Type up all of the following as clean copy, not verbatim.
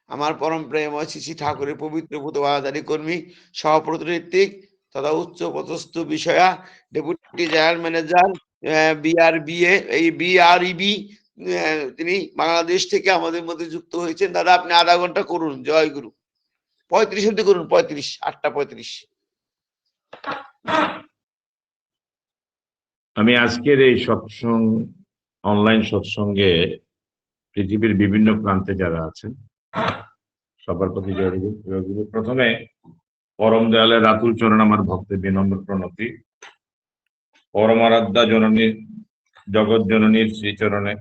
আমার পরম প্রেমময় শ্রী শ্রী ঠাকুরের পবিত্র পুতবাজারী কর্মী সহপ্রতিনিধিক তথা উচ্চ পদস্থ বিষয়া ডেপুটি জেনারেল ম্যানেজার বিআরবিএ এই বিআরইবি তিনি বাংলাদেশ থেকে আমাদের মধ্যে যুক্ত হয়েছেন। দাদা আপনি আধা ঘন্টা করুন। জয় গুরু। 35 অব্দি করুন, 35, 8:35। আমি আজকের এই সৎসঙ্গ, অনলাইন সৎসঙ্গে পৃথিবীর বিভিন্ন প্রান্তে যারা আছেন সবার প্রতি জয় গুরু। প্রথমে পরম দয়ালের রাতুল চরণ আমার ভক্তের বিনম্র প্রণতি। পরমারাধ্যা জননী জগৎ জননীর শ্রীচরণে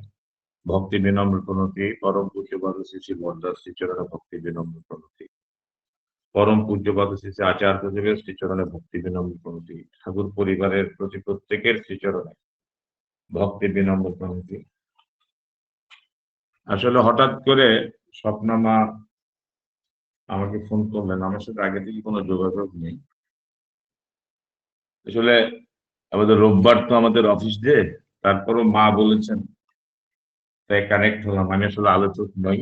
ভক্তি বিনম্র প্রণতি। পরম পূজ্যপাদ শ্রী শ্রী বরদাস শ্রীচরণে ভক্তি বিনম্র প্রণতি। পরম পূজ্যপাদ শ্রী শ্রী আচার্যদেবের শ্রীচরণে ভক্তি বিনম্র প্রণতি। ঠাকুর পরিবারের প্রতি প্রত্যেকের শ্রীচরণে ভক্তি বিনম্র প্রণতি। আসলে হঠাৎ করে স্বপ্না মা আমাকে ফোন করলেন, আমার সাথে আগে থেকে কোনো যোগাযোগ নেই। আসলে আমাদের রোববার তো আমাদের অফিস ডে, তারপরও মা বলেছেন তাই কানেক্ট হলাম। আমি আসলে আলোচক নই।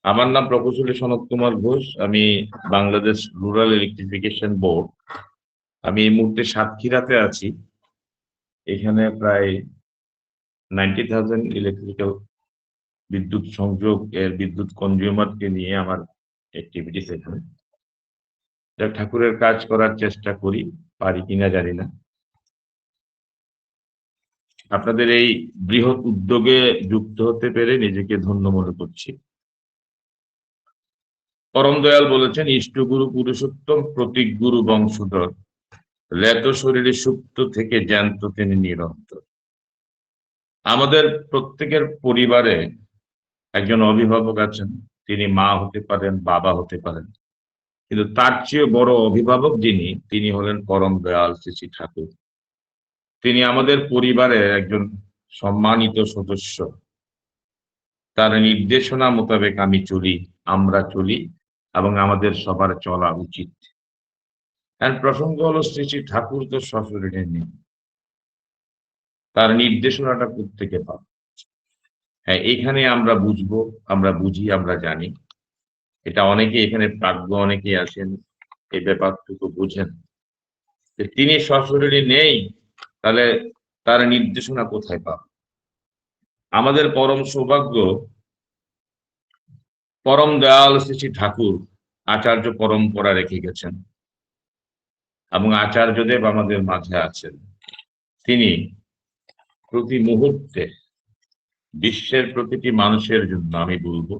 আমার নাম প্রকৌশলী সনৎ কুমার ঘোষ। আমি বাংলাদেশ রুরাল ইলেকট্রিফিকেশন বোর্ড, আমি এই মুহূর্তে সাতক্ষীরাতে আছি। এখানে প্রায় 90,000 ইলেকট্রিক্যাল বিদ্যুৎ সংযোগ এর বিদ্যুৎ কনজিউমারকে নিয়ে আমার অ্যাক্টিভিটিস এখানে। ঠাকুরের কাজ করার চেষ্টা করি, পারি কিনা জানি না। আপনাদের এই বৃহৎ উদ্যোগে যুক্ত হতে পেরে নিজেকে ধন্য মনে করছি। পরম দয়াল বলেছেন, ইষ্টগুরু পুরুষোত্তম প্রতীক গুরু বংশধর, লেত শরীরে সুপ্ত থেকে জ্যান্ত তিনি নিরন্তর। আমাদের প্রত্যেকের পরিবারে একজন অভিভাবক আছেন। তিনি মা হতে পারেন, বাবা হতে পারেন, কিন্তু তার চেয়ে বড় অভিভাবক যিনি, তিনি হলেন পরম দয়াল শ্রী শ্রী ঠাকুর। তিনি আমাদের পরিবারের একজন সম্মানিত সদস্য। তার নির্দেশনা মোতাবেক আমি চলি, আমরা চলি, এবং আমাদের সবার চলা উচিত। প্রসঙ্গ হলো শ্রী শ্রী ঠাকুর তো সশরীরে নেই, তার নির্দেশনাটা প্রত্যেকে পাব। হ্যাঁ, এখানে আমরা বুঝবো, আমরা বুঝি, আমরা জানি। এটা অনেকে এখানে প্রাজ্ঞ অনেকে আছেন, এই ব্যাপারটুকু বুঝেন যে তিনি সশরীরে নেই, তাহলে তার নির্দেশনা কোথায় পাব? আমাদের পরম সৌভাগ্য, পরম দয়াল শ্রী শ্রী ঠাকুর আচার্য পরম্পরা রেখে গেছেন এবং আচার্যদেব আমাদের মাঝে আছেন। তিনি প্রতি মুহূর্তে বিশ্বের প্রতিটি মানুষের জন্য, আমি বলবো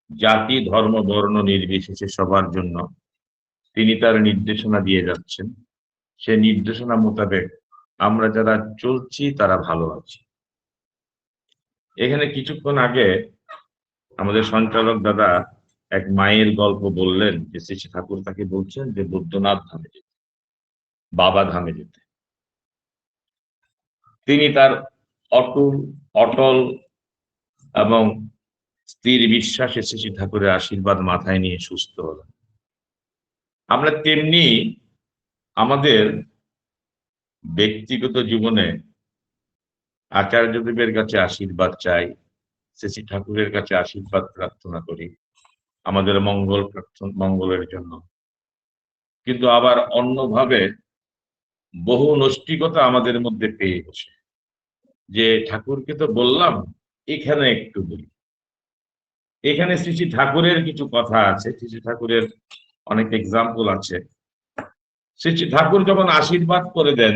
জাতি ধর্ম বর্ণ নির্বিশেষে সবার জন্য তিনি তার নির্দেশনা দিয়ে যাচ্ছেন। সে নির্দেশনা মোতাবেক আমরা যারা চলছি তারা ভালো আছি। এখানে কিছুক্ষণ আগে আমাদের সঞ্চালক দাদা এক মায়ের গল্প বললেন যে শ্রী শ্রী ঠাকুর তাকে বলছেন যে বৈদ্যনাথ ধামে যেতে, বাবা ধামে যেতে। তিনি তার অটল এবং স্থির বিশ্বাসে শ্রী শ্রী ঠাকুরের আশীর্বাদ মাথায় নিয়ে সুস্থ হলেন। আমরা তেমনি আমাদের ব্যক্তিগত জীবনে আচার্যদেবের কাছে আশীর্বাদ চাই, শ্রী শ্রী ঠাকুরের কাছে আশীর্বাদ প্রার্থনা করি আমাদের মঙ্গলের জন্য। কিন্তু আবার অন্যভাবে বহু নৈষ্ঠিকতা আমাদের মধ্যে পেয়ে বসে, যে ঠাকুরকে তো বললাম, এখানে একটু বলি। এখানে শ্রী শ্রী ঠাকুরের কিছু কথা আছে, শ্রী শ্রী ঠাকুরের অনেক এক্সাম্পল আছে। শ্রী শ্রী ঠাকুর যখন আশীর্বাদ করে দেন,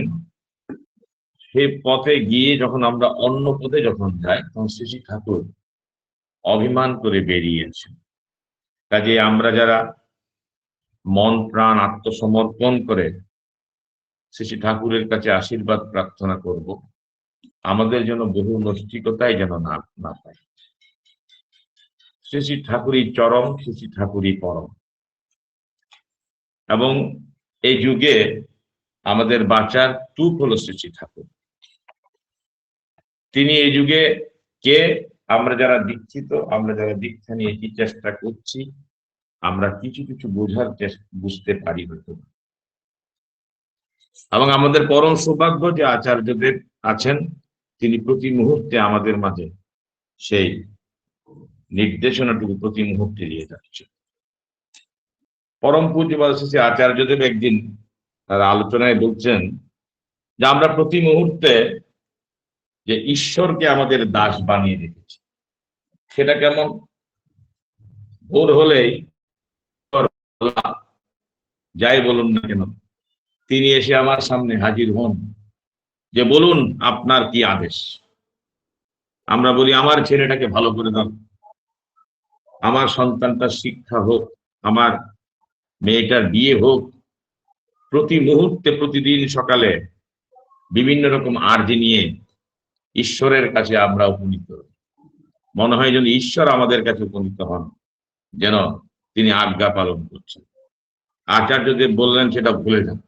সেই পথে গিয়ে যখন আমরা অন্য পথে যখন যাই, তখন শ্রী শ্রী ঠাকুর অভিমান করে বেরিয়েছেন। কাজে আমরা যারা মন প্রাণ আত্মসমর্পণ করে শ্রী শ্রী ঠাকুরের কাছে আশীর্বাদ প্রার্থনা করব, আমাদের জন্য বহু নৈষ্ঠিকতাই যেন না পায়। শ্রী শ্রী ঠাকুরই চরম, শ্রী শ্রী ঠাকুরই পরম। এবং এই যুগে আমাদের বাঁচার টুক হলো শ্রী শ্রী ঠাকুর। তিনি এই যুগে কে? আমরা যারা দীক্ষিত, আমরা যারা দীক্ষা নিয়ে কি চেষ্টা করছি, আমরা কিছু কিছু বুঝতে পারি হয়তো। এবং আমাদের পরম সৌভাগ্য যে আচার্যদেব আছেন, তিনি প্রতি মুহূর্তে আমাদের মাঝে সেই নির্দেশনাটুকু প্রতি মুহূর্তে দিয়ে যাচ্ছে। পরম পূজ্যপাদ শ্রী আচার্যদেব একদিন তার আলোচনায় বলছেন যে আমরা প্রতি মুহূর্তে যে ঈশ্বরকে আমাদের দাস বানিয়ে রেখেছি। সেটা কেমন? ভোর হলেই যাই বলুন না কেন, তিনি এসে আমার সামনে হাজির হন, যে বলুন আপনার কি আদেশ। আমরা বলি আমার ছেলেটাকে ভালো করে দাও, আমার সন্তানটার শিক্ষা হোক, আমার মেয়েটার বিয়ে হোক। প্রতি মুহূর্তে প্রতিদিন সকালে বিভিন্ন রকম আর্জি নিয়ে ঈশ্বরের কাছে আমরা উপনীত। মনে হয় যেন ঈশ্বর আমাদের কাছে উপনীত হন, যেন তিনি আজ্ঞা পালন করছেন। আচার্যদেব বললেন সেটা ভুলে যান।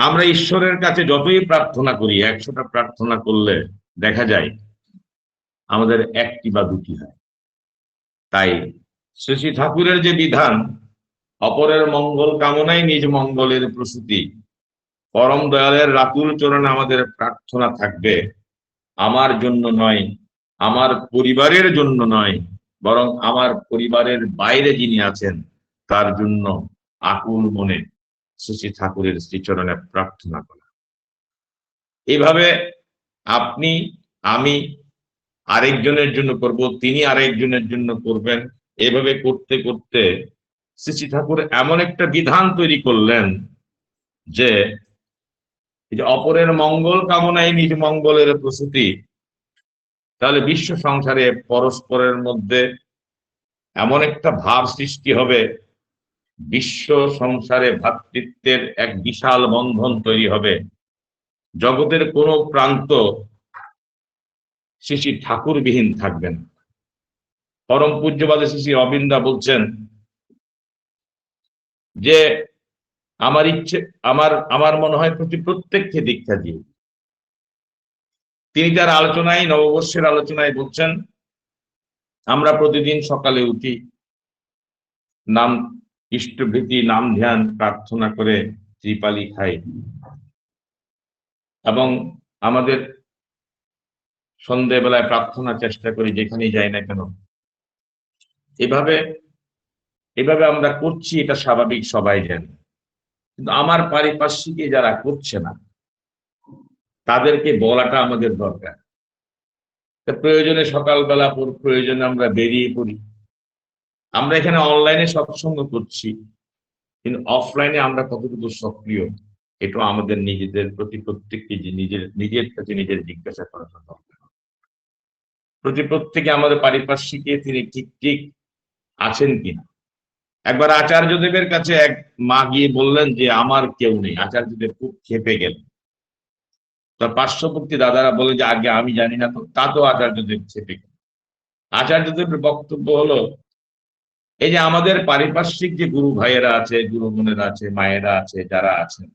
আমরা ঈশ্বরের কাছে যতই প্রার্থনা করি, 100টা প্রার্থনা করলে দেখা যায় আমাদের একটি বা দুটি হয়। তাই শ্রী শ্রী ঠাকুরের যে বিধান, অপরের মঙ্গল কামনাই নিজ মঙ্গলের প্রসূতি, পরম দয়ালের রাতুল চরণে আমাদের প্রার্থনা থাকবে আমার জন্য নয়, আমার পরিবারের জন্য নয়, বরং আমার পরিবারের বাইরে যিনি আছেন তার জন্য আকুল মনে শ্রী শ্রী ঠাকুরের শ্রীচরণে প্রার্থনা করা। এইভাবে আপনি আমি আরেকজনের জন্য করব, তিনি আরেকজনের জন্য করবেন। এভাবে করতে করতে শ্রী শ্রী ঠাকুর এমন একটা বিধান তৈরি করলেন যে অপরের মঙ্গল কামনায় নিজ মঙ্গলের প্রসূতি। তাহলে বিশ্ব সংসারে পরস্পরের মধ্যে এমন একটা ভাব সৃষ্টি হবে, বিশ্ব সংসারে ভ্রাতৃত্বের এক বিশাল বন্ধন তৈরি হবে। জগতের কোনো প্রান্ত শ্রী শ্রী ঠাকুরবিহীন থাকবে না। পরম পূজ্যপাদ শ্রী শ্রী অবিন্দা বলছেন যে আমার ইচ্ছে, আমার মনে হয় প্রত্যেককে দীক্ষা দিয়ে। তিনি তার আলোচনায়, নববর্ষের আলোচনায় বলছেন আমরা প্রতিদিন সকালে উঠি, নাম ইষ্টভৃতি নাম ধ্যান প্রার্থনা করে ত্রিপালি খাই, এবং আমাদের সন্ধ্যেবেলায় প্রার্থনা চেষ্টা করি যেখানেই যাই না কেন। এভাবে আমরা করছি, এটা স্বাভাবিক, সবাই জানে। কিন্তু আমার পারিপার্শ্বিকে যারা করছে না তাদেরকে বলাটা আমাদের দরকার। প্রয়োজনে সকালবেলা প্রয়োজনে আমরা বেরিয়ে পড়ি। আমরা এখানে অনলাইনে সৎসঙ্গ করছি, কিন্তু অফলাইনে আমরা কতটুকু সক্রিয়, এটা আমাদের নিজেদের প্রতি প্রত্যেককে নিজের কাছে নিজের জিজ্ঞাসা করা দরকার। প্রত্যেকে আমাদের পারিপার্শ্বিকে তিনি ঠিক আছেন কিনা। একবার আচার্যদেবের কাছে এক মা গিয়ে বললেন যে আমার কেউ নেই। আচার্যদেব খুব ক্ষেপে গেলেন। তার পার্শ্ববর্তী দাদারা বলে যে আগে আমি জানি না, তো তা তো আচার্যদেব ক্ষেপে গেলেন। আচার্যদেবের বক্তব্য হলো, এই যে আমাদের পারিপার্শ্বিক যে গুরু ভাইয়েরা আছে, গুরু বোনেরা আছে, মায়েরা আছে, যারা আছেন,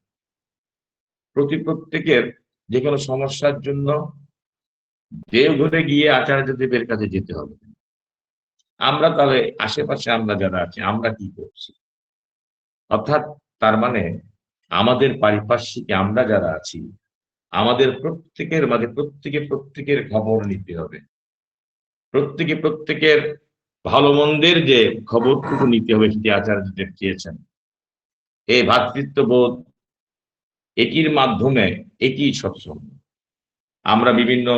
প্রত্যেকের যে কোনো সমস্যার জন্য দেওঘরে গিয়ে আচার্যদেবের কাছে যেতে হবে। আমরা তাহলে আশেপাশে আমরা যারা আছি আমরা কি করছি? অর্থাৎ তার মানে আমাদের পারিপার্শ্বিকে আমরা যারা আছি আমাদের প্রত্যেকের মাঝে প্রত্যেকের খবর নিতে হবে। প্রত্যেকের ভালো মন্দের যে খবরটুকু নিতে হবে সেটি আচার্যদেব চেয়েছেন। এই ভ্রাতৃত্ববোধ, এটির মাধ্যমে একই সৎসঙ্গ। আমরা বিভিন্ন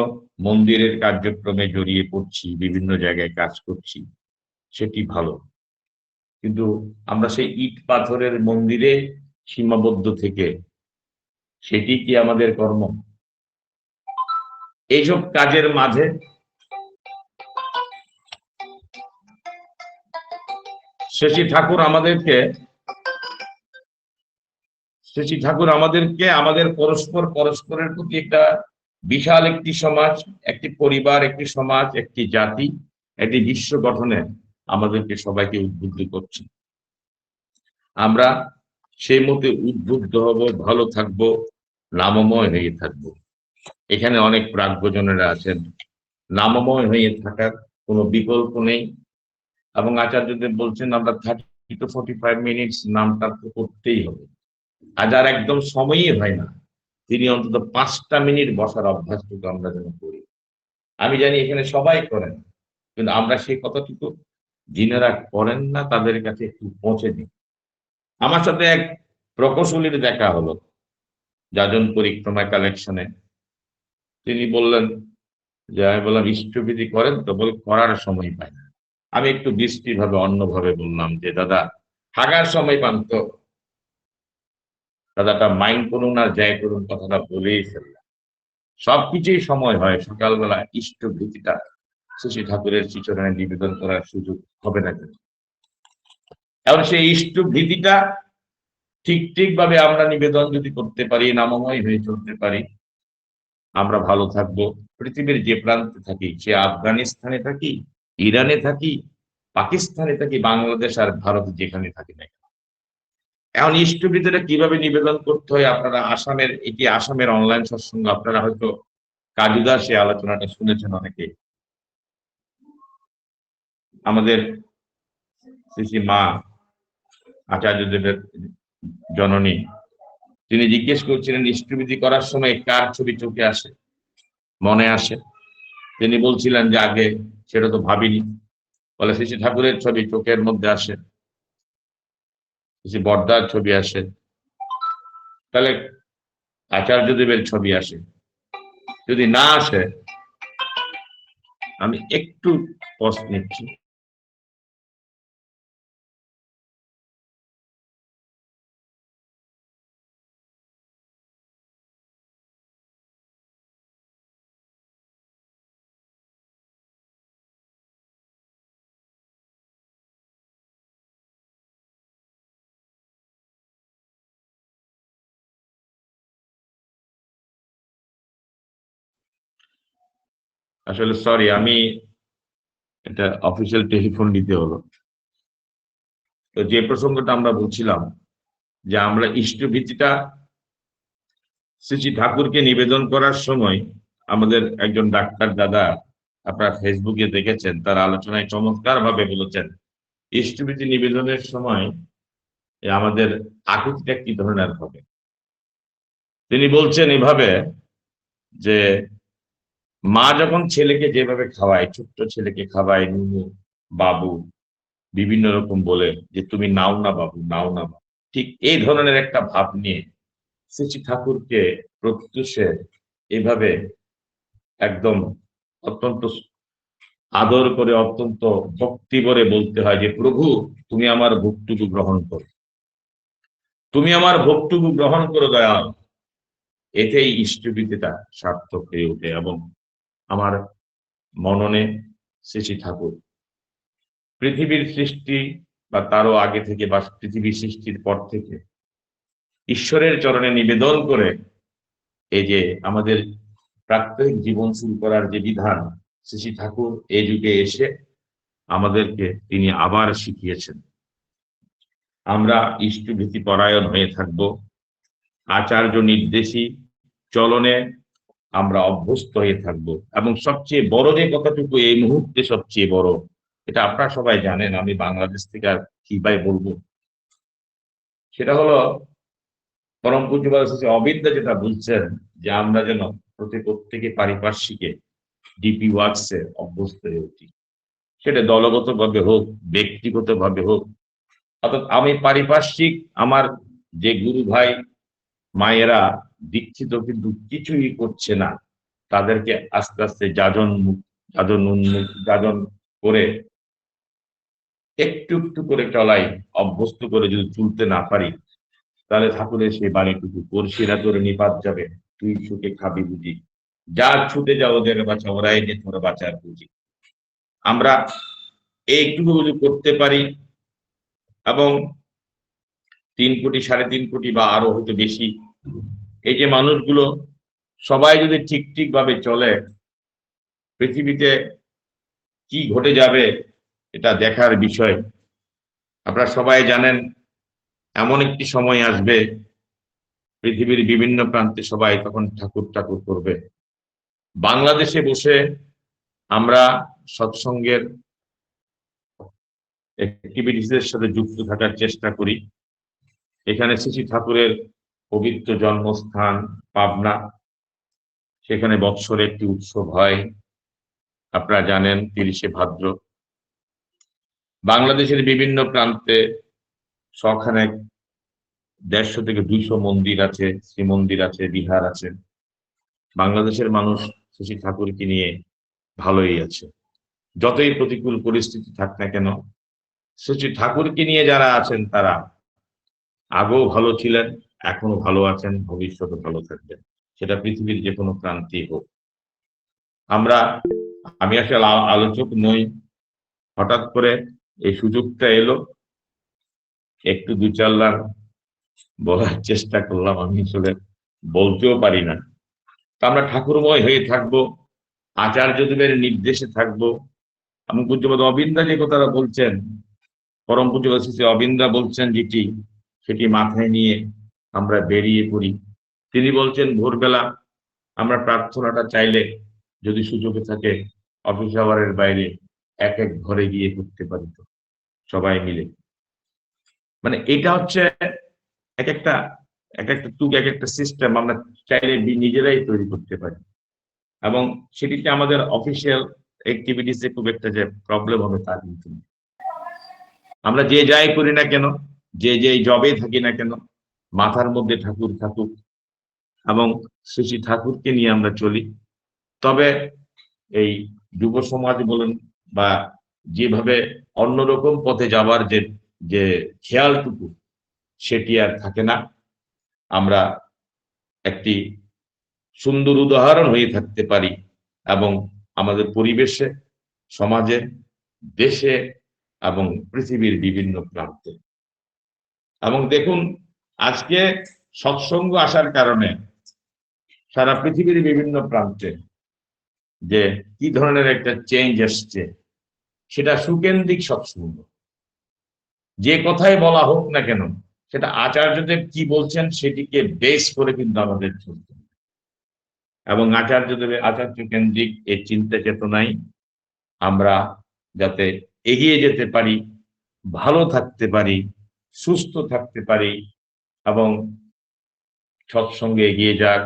মন্দিরের কার্যক্রমে জড়িয়ে পড়ছি, বিভিন্ন জায়গায় কাজ করছি, সেটি ভালো, কিন্তু আমরা সেই ইট পাথরের মন্দিরে সীমাবদ্ধ থেকে সেটি কি আমাদের কর্ম? এইসব কাজের মাঝে শ্রী ঠাকুর আমাদেরকে আমাদের পরস্পরের প্রতি একটা বিশাল একটি সমাজ, একটি পরিবার, একটি সমাজ, একটি জাতি, একটি বিশ্ব গঠনে আমাদেরকে সবাইকে উদ্বুদ্ধ করছে। আমরা সেই মতে উদ্বুদ্ধ হব, ভালো থাকবো, নামময় হয়ে থাকবো। এখানে অনেক প্রাজ্ঞজনেরা আছেন, নামময় হয়ে থাকার কোনো বিকল্প নেই। এবং আচার্যদেব বলছেন আমরা 30 to 45 মিনিটস নামটা করতেই হবে। আর যার একদম সময়ই হয় না, তিনি অন্তত 5টা মিনিট বসার অভ্যাসটুকু আমরা যেন করি। আমি জানি এখানে সবাই করেন, কিন্তু আমরা সেই কথাটুকু যিনারা করেন না তাদের কাছে একটু পৌঁছে দিই। আমার সাথে এক প্রকৌশলীর দেখা হলো যাজন পরিক্রমা কালেকশনে। তিনি বললেন যে, আমি বললাম ইষ্টবিধি করেন তো? বলে করার সময় পাই না। আমি একটু দৃষ্টি ভাবে অন্যভাবে বললাম যে, দাদা থাকার সময় পান তো? দাদাটা মাইন্ড করুন আর যাই করুন, কথাটা বলেই ফেললাম। সবকিছুই সময় হয়, সকালবেলা ইষ্টভীতিটা শ্রী ঠাকুরের শ্রীচরণে নিবেদন করার সুযোগ হবে না কিন্তু। এখন সেই ইষ্টভীতিটা ঠিক ভাবে আমরা নিবেদন যদি করতে পারি, নামময় হয়ে চলতে পারি, আমরা ভালো থাকবো। পৃথিবীর যে প্রান্তে থাকি, সে আফগানিস্তানে থাকি, ইরানে থাকি, পাকিস্তানে থাকি, বাংলাদেশ আর ভারত যেখানে থাকি না, এখন ইষ্টভীতিটা কিভাবে নিবেদন করতে হয়, আপনারা আসামের অনলাইন সৎসঙ্গ আপনারা হয়তো কাজুদার সে আলোচনাটা শুনেছেন অনেকে। আমাদের শ্রী মা আচার্যদেবের জননী, তিনি জিজ্ঞেস করছিলেন ইষ্টভীতি করার সময় কার ছবি চোখে আসে, মনে আসে? তিনি বলছিলেন যে, আগে সেটা তো ভাবিনি। বলে শ্রী ঠাকুরের ছবি চোখের মধ্যে আসে, শ্রী বর্দার ছবি আসে, তাহলে আচার্যদেবের ছবি আসে। যদি না আসে, আমি একটু পজ নিচ্ছি। আসলে সরি, আমি এটা অফিসিয়াল টেলিফোন নিতে হলো। তো যে প্রসঙ্গটা আমরা বলছিলাম, যে আমরা ইষ্টভীতিটা শ্রী ঠাকুরকে নিবেদন করার সময়, আমাদের একজন ডাক্তার দাদা, আপনারা ফেসবুকে দেখেছেন, তার আলোচনায় চমৎকার ভাবে বলেছেন ইষ্টভীতি নিবেদনের সময় আমাদের আকুতিটা কি ধরনের হবে। তিনি বলছেন এভাবে যে, মা যখন ছেলেকে যেভাবে খাওয়ায়, ছোট্ট ছেলেকে খাওয়ায় নুনু, বাবু, বিভিন্ন রকম বলে যে, তুমি নাও না বাবু, নাও না বাবু, ঠিক এই ধরনের একটা ভাব নিয়ে শ্রী ঠাকুরকে প্রত্যুষে এভাবে একদম অত্যন্ত আদর করে, অত্যন্ত ভক্তি ভরে বলতে হয় যে, প্রভু তুমি আমার ভোগটুকু গ্রহণ করো, তুমি আমার ভোগটুকু গ্রহণ করো দয়াল। এতেই ইষ্টভীতিটা সার্থক হয়ে ওঠে। এবং আমার মননে শ্রী ঠাকুর পৃথিবীর সৃষ্টি বা তারও আগে থেকে, বা পৃথিবী সৃষ্টির পর থেকে ঈশ্বরের চরণে নিবেদন করে এই যে আমাদের প্রাত্যহিক জীবন শুরু করার যে বিধান, শ্রী ঠাকুর এই যুগে এসে আমাদেরকে তিনি আবার শিখিয়েছেন। আমরা ইষ্টভীতি পরায়ণ হয়ে থাকব, আচার্য নির্দেশী চলনে আমরা অভ্যস্ত হয়ে থাকব। এবং সবচেয়ে বড় যে কথাটুকু এই মুহূর্তে সবচেয়ে বড়, এটা আপনারা সবাই জানেন, আমি বাংলাদেশ থেকে আর কি ভাই বলবো, সেটা হলো পরম পূজ্যপাদ শ্রী অবিদ্যা যেটা বলছেন যে, আমরা যেন প্রত্যেকে পারিপার্শ্বিকে ডিপি ওয়ার্কসে অভ্যস্ত হয়ে উঠি। সেটা দলগত ভাবে হোক, ব্যক্তিগত ভাবে হোক। অর্থাৎ আমি পারিপার্শ্বিক আমার যে গুরু ভাই মায়েরা দীক্ষিত কিন্তু কিছুই করছে না, তাদেরকে আস্তে আস্তে যাজন করে একটু একটু করে চলাই অভ্যস্ত করে যদি চলতে না পারি, তাহলে ঠাকুরের সেই বাণীটুকু করছিরা তোর নিপাত যাবে, তুই সুখে খাবি বুঝি, যার ছুটে যাও ওদের বাঁচা, ওরাই যে তোর বাঁচার বুঝি। আমরা এইটুকু যদি করতে পারি, এবং 3 কোটি 3.5 কোটি বা আরো হয়তো বেশি এই যে মানুষগুলো সবাই যদি ঠিক ভাবে চলে, পৃথিবীতে কি ঘটে যাবে এটা দেখার বিষয়। আপনারা সবাই জানেন, এমন একটি সময় আসবে পৃথিবীর বিভিন্ন প্রান্তে সবাই তখন ঠাকুর ঠাকুর করবে। বাংলাদেশে বসে আমরা সৎসঙ্গের অ্যাক্টিভিটিসের সাথে যুক্ত থাকার চেষ্টা করি। এখানে শ্রী ঠাকুরের পবিত্র জন্মস্থান পাবনা, সেখানে বৎসরে একটি উৎসব হয়, আপনারা জানেন 30শে ভাদ্র বাংলাদেশের বিভিন্ন প্রান্তে শখানেক 150 থেকে 200 মন্দির আছে, শ্রীমন্দির আছে, বিহার আছে। বাংলাদেশের মানুষ শশী ঠাকুরকে নিয়ে ভালোই আছে। যতই প্রতিকূল পরিস্থিতি থাক না কেন, শশী ঠাকুরকে নিয়ে যারা আছেন তারা আগেও ভালো ছিলেন, এখনো ভালো আছেন, ভবিষ্যতে ভালো থাকবেন, সেটা পৃথিবীর যে কোনো প্রান্তে হোক। আমি আসলে আলোচক নই, হঠাৎ করে এই সুযোগটা এলো, একটু দু চার লাইন বলার চেষ্টা করলাম। আমি আসলে বলতেও পারি না। তো আমরা ঠাকুরময় হয়ে থাকবো, আচার্যদেবের নির্দেশে থাকবো। আমি পূজ্যপাদ অবিন্দা যে কথাটা বলছেন, পরম পূজ্যপাদ শ্রী অবিন্দা বলছেন যেটি, সেটি মাথায় নিয়ে আমরা বেরিয়ে পড়ি। তিনি বলছেন ভোরবেলা আমরা প্রার্থনাটা চাইলে যদি সুযোগে থাকে অফিস আওয়ারের বাইরে এক এক ঘরে গিয়ে করতে পারি, তো সবাই মিলে। মানে এটা হচ্ছে এক একটা এক একটা সিস্টেম আমরা চাইলে নিজেরাই তৈরি করতে পারি, এবং সেটিতে আমাদের অফিসিয়াল অ্যাক্টিভিটিসে খুব একটা যে প্রবলেম হবে তা কিন্তু না। আমরা যে যাই করি না কেন, যে জবে থাকি না কেন, মাথার মধ্যে ঠাকুর থাকুক এবং শ্রী ঠাকুরকে নিয়ে আমরা চলি। তবে এই যুব সমাজ বলুন বা যেভাবে অন্যরকম পথে যাবার যে যে খেয়ালটুকু, সেটি আর থাকে না। আমরা একটি সুন্দর উদাহরণ হয়ে থাকতে পারি এবং আমাদের পরিবেশে, সমাজে, দেশে এবং পৃথিবীর বিভিন্ন প্রান্তে। এবং দেখুন, আজকে সৎসঙ্গ আসার কারণে সারা পৃথিবীর বিভিন্ন প্রান্তে যে কি ধরনের একটা চেঞ্জ আসছে, সেটা সুকেন্দ্রিক সৎসঙ্গ। যে কথাই বলা হোক না কেন, সেটা আচার্যদেব কি বলছেন সেটিকে বেস করে কিন্তু আমাদের চলতে হবে। এবং আচার্য কেন্দ্রিক এই চিন্তা চেতনাই আমরা যাতে এগিয়ে যেতে পারি, ভালো থাকতে পারি, সুস্থ থাকতে পারি এবং সৎসঙ্গে এগিয়ে যাক।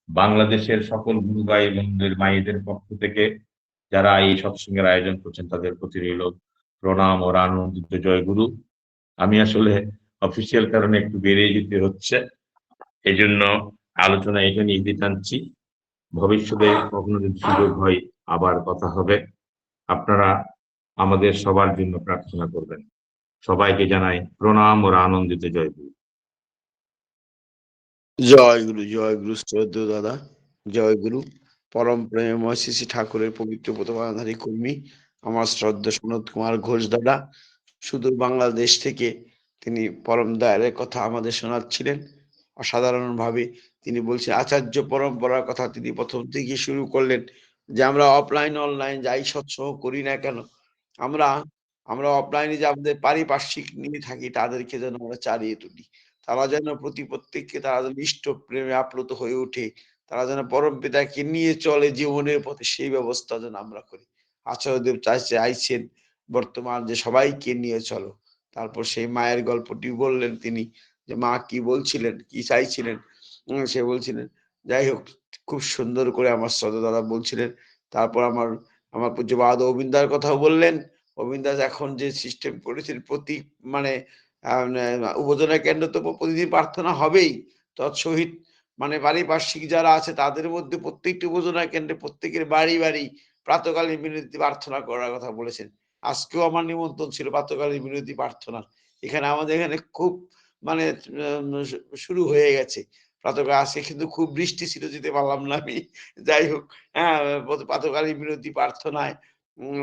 বাংলাদেশের সকল গুরু ভাই বোনদের মায়েদের পক্ষ থেকে যারা এই সৎসঙ্গের আয়োজন করছেন তাদের প্রতি রইল প্রণাম ও আনন্দিত জয়গুরু। আমি আসলে অফিসিয়াল কারণে একটু বেরিয়ে যেতে হচ্ছে, এই জন্য আলোচনা এখানে নিতে টানছি। ভবিষ্যতে কখনো যদি সুযোগ হয় আবার কথা হবে। আপনারা আমাদের সবার জন্য প্রার্থনা করবেন। সবাইকে জানাই প্রণাম ও আনন্দিত জয়গুরু। জয় গুরু শ্রদ্ধেয় দাদা, জয় গুরু। পরম প্রেমময় শ্রী শ্রী ঠাকুরের পবিত্র প্রতিমাধারী কর্মী আমার শ্রদ্ধা সনৎ কুমার ঘোষ দাদা সুদূর বাংলাদেশ থেকে তিনি পরম দয়ালের কথা আমাদের শোনাচ্ছিলেন। অসাধারণ ভাবে তিনি বলছেন আচার্য পরম্পরার কথা তিনি প্রথম থেকে শুরু করলেন, যে আমরা অফলাইন অনলাইন যাই সৎসঙ্গ করি না কেন, আমরা আমরা অফলাইনে যে আমাদের পারিপার্শ্বিক নিয়ে থাকি তাদেরকে যেন আমরা চালিয়ে তুলি, তারা যেন প্রত্যেককে তারা যেন ইষ্ট প্রেমে আপ্লুত হয়ে ওঠে, তারা যেন পরম পিতাকে নিয়ে চলে জীবনের পথে, সেই ব্যবস্থা যেন আমরা করি। আচার্যদেব চাইছেন বর্তমান যে সবাইকে নিয়ে চলো। তারপর সেই মায়ের গল্পটি বললেন তিনি, যে মা কি বলছিলেন, কি চাইছিলেন। সে বলছিলেন, যাই হোক, খুব সুন্দর করে আমার শ্রদ্ধা দাদা বলছিলেন। তারপর আমার আমার পূজ্যপাদ অবিন্দার কথাও বললেন। অবিন্দাস এখন যে সিস্টেম করেছেন প্রতি মানে উপজেলা কেন্দ্র তো প্রতিদিন প্রার্থনা হবেই, তৎসহিত মানে পারিপার্শ্বিক যারা আছে তাদের মধ্যে প্রত্যেকটি উপজেলা কেন্দ্রে প্রত্যেকের বাড়ি বাড়ি প্রাতকালীন বিনতি প্রার্থনা করার কথা বলেছেন। আজকেও আমার নিমন্ত্রণ ছিল প্রাতকালীন বিনতি প্রার্থনা। এখানে আমাদের এখানে খুব মানে শুরু হয়ে গেছে প্রাতকাল। আজকে কিন্তু খুব বৃষ্টি ছিল, যেতে পারলাম না আমি। যাই হোক, হ্যাঁ, প্রাতকালীন বিনতি প্রার্থনায়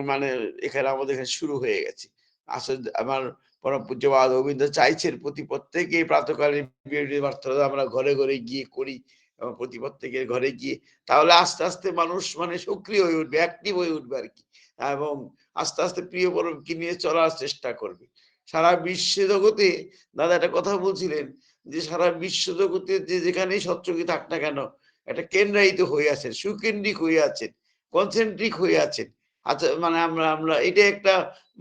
মানে এখানে আমাদের এখানে শুরু হয়ে গেছে। আসলে আমার পরম পূজ্যপাদ রবীন্দ্র চাইছেন প্রত্যেকে প্রাতকালীন প্রার্থনা আমরা ঘরে ঘরে গিয়ে করি, এবং প্রত্যেকের ঘরে গিয়ে, তাহলে আস্তে আস্তে মানুষ মানে সক্রিয় হয়ে উঠবে, অ্যাক্টিভ হয়ে উঠবে আর কি, এবং আস্তে আস্তে প্রিয় পরমকে নিয়ে চলার চেষ্টা করবে। সারা বিশ্ব জগতে দাদা একটা কথা বলছিলেন, যে সারা বিশ্ব জগতে যে যেখানেই সৎসঙ্গী থাক না কেন, একটা কেন্দ্রায়িত হয়ে আছেন, সুকেন্দ্রিক হয়ে আছেন, কনসেন্ট্রিক হয়ে আছেন। আচ্ছা, মানে আমরা আমরা এটা একটা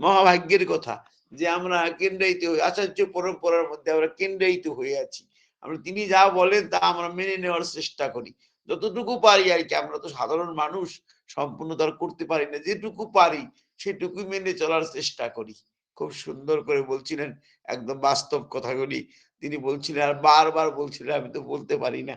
মহাভাগ্যের কথা, যে আমরা কেন্দ্রায়িত হই, আচার্য পরম্পরার মধ্যে আমরা কেন্দ্রায়িত হয়ে আছি। আমরা তিনি যা বলেন তা আমরা মেনে নেওয়ার চেষ্টা করি যতটুকু পারি আর কি। আমরা তো সাধারণ মানুষ, সম্পূর্ণ তো আর করতে পারি না, যেটুকু পারি সেটুকু মেনে চলার চেষ্টা করি। খুব সুন্দর করে বলছিলেন, একদম বাস্তব কথাগুলি তিনি বলছিলেন, আর বারবার বলছিলেন, আমি তো বলতে পারি না।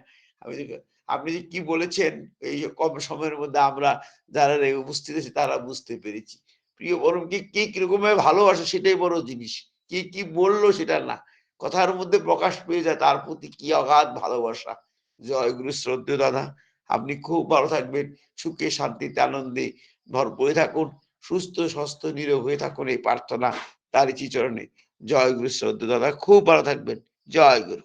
আপনি যে কি বলেছেন এই কম সময়ের মধ্যে আমরা যারা উপস্থিত আছি তারা বুঝতে পেরেছি। প্রিয় বরংকে কে কিরকম ভাবে ভালোবাসে সেটাই বড় জিনিস, কে কি বললো সেটা না, কথার মধ্যে প্রকাশ পেয়ে যায় তার প্রতি কি অগাধ ভালোবাসা। জয় গুরু, শ্রদ্ধেয় দাদা, আপনি খুব ভালো থাকবেন, সুখে শান্তিতে আনন্দে ভরপুরে থাকুন, সুস্থ স্বাস্থ্য নিরোগ হয়ে থাকুন, এই প্রার্থনা তারই চরণে। জয় গুরু, শ্রদ্ধেয় দাদা, খুব ভালো থাকবেন। জয় গুরু।